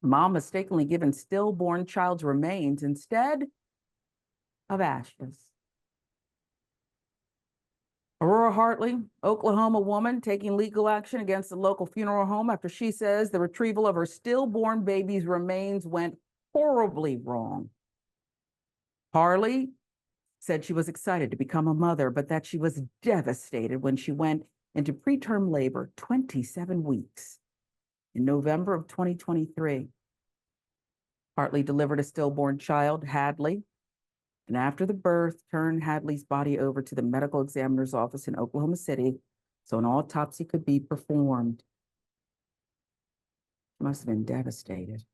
Mom mistakenly given stillborn child's remains instead of ashes. Aurora Hartley, Oklahoma woman, taking legal action against the local funeral home after she says the retrieval of her stillborn baby's remains went horribly wrong. Hartley said she was excited to become a mother, but that she was devastated when she went into preterm labor 27 weeks. In November of 2023, Hartley delivered a stillborn child, Hadley, and after the birth, turned Hadley's body over to the medical examiner's office in Oklahoma City so an autopsy could be performed. She must have been devastated.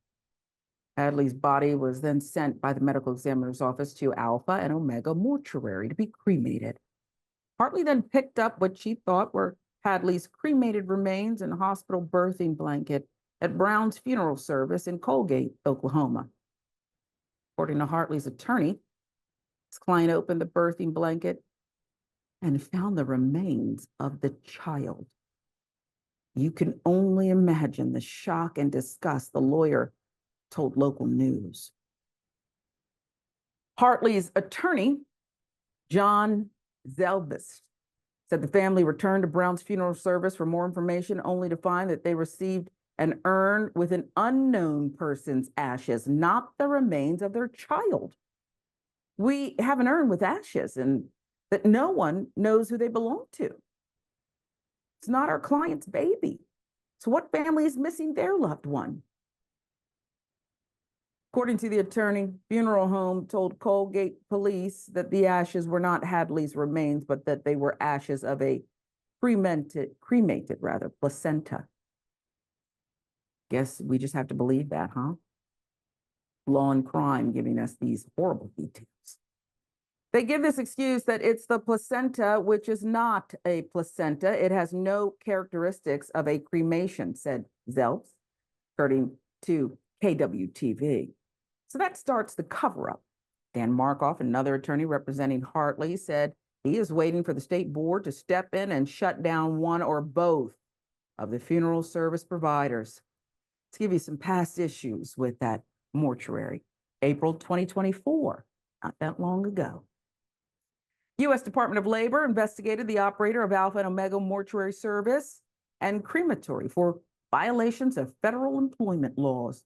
Hadley's body was then sent by the medical examiner's office to Alpha and Omega mortuary to be cremated. Hartley then picked up what she thought were Hadley's cremated remains and hospital birthing blanket at Brown's funeral service in Colgate, Oklahoma. According to Hartley's attorney, his client opened the birthing blanket and found the remains of the child. You can only imagine the shock and disgust the lawyer told local news. Hartley's attorney, John Zelbist, said the family returned to Brown's funeral service for more information, only to find that they received an urn with an unknown person's ashes, not the remains of their child. We have an urn with ashes and that no one knows who they belong to. It's not our client's baby. So what family is missing their loved one? According to the attorney, funeral home told Colgate police that the ashes were not Hadley's remains, but that they were ashes of a cremated placenta. Guess we just have to believe that, huh? Law and crime giving us these horrible details. They give this excuse that it's the placenta, which is not a placenta. It has no characteristics of a cremation, said Zelps, according to KWTV. So that starts the cover-up. Dan Markoff, another attorney representing Hartley, said he is waiting for the state board to step in and shut down one or both of the funeral service providers. Let's give you some past issues with that mortuary. April 2024, not that long ago. U.S. Department of Labor investigated the operator of Alpha and Omega Mortuary Service and Crematory for violations of federal employment laws.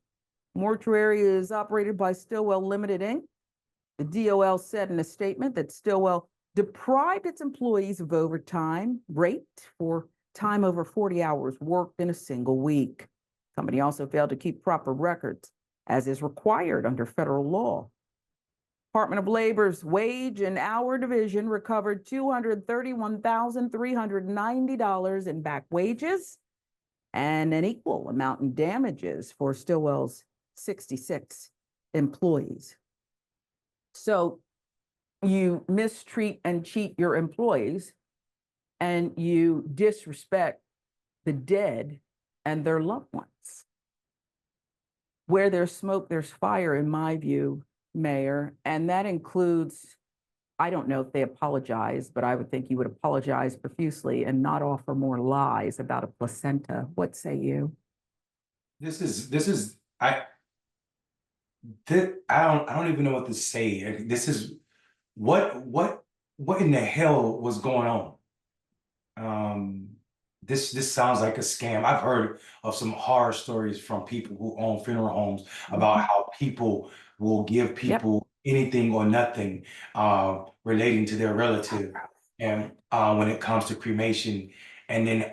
Mortuary is operated by Stillwell Limited, Inc. The DOL said in a statement that Stillwell deprived its employees of overtime rate for time over 40 hours worked in a single week. The company also failed to keep proper records, as is required under federal law. Department of Labor's Wage and Hour Division recovered $231,390 in back wages and an equal amount in damages for Stillwell's 66 employees. So you mistreat and cheat your employees, and you disrespect the dead and their loved ones. Where there's smoke, there's fire, in my view, Mayor, and that includes, I don't know if they apologize, but I would think you would apologize profusely and not offer more lies about a placenta. What say you? I don't even know what to say. This is what in the hell was going on? This sounds like a scam. I've heard of some horror stories from people who own funeral homes about how people will give people anything or nothing relating to their relative, and when it comes to cremation, and then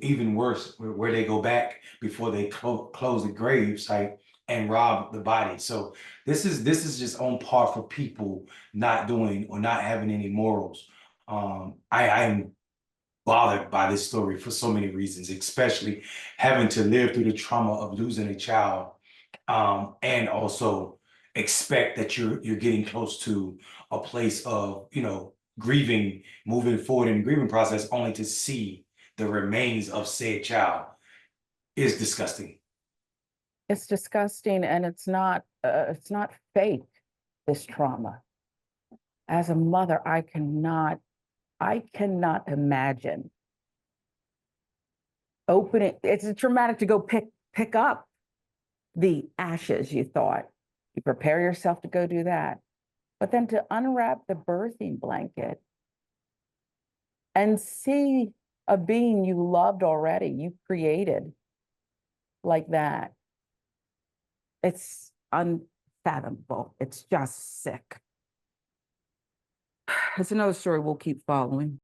even worse, where they go back before they close the grave site and rob the body. So this is just on par for people not doing or not having any morals. I'm bothered by this story for so many reasons, especially having to live through the trauma of losing a child, and also expect that you're getting close to a place of, grieving, moving forward in the grieving process, only to see the remains of said child is disgusting. It's disgusting, and it's not fake, this trauma. As a mother, I cannot imagine opening. It's traumatic to go pick up the ashes, you thought. You prepare yourself to go do that. But then to unwrap the birthing blanket and see a being you loved already, you created like that. It's unfathomable. It's just sick. It's another story we'll keep following.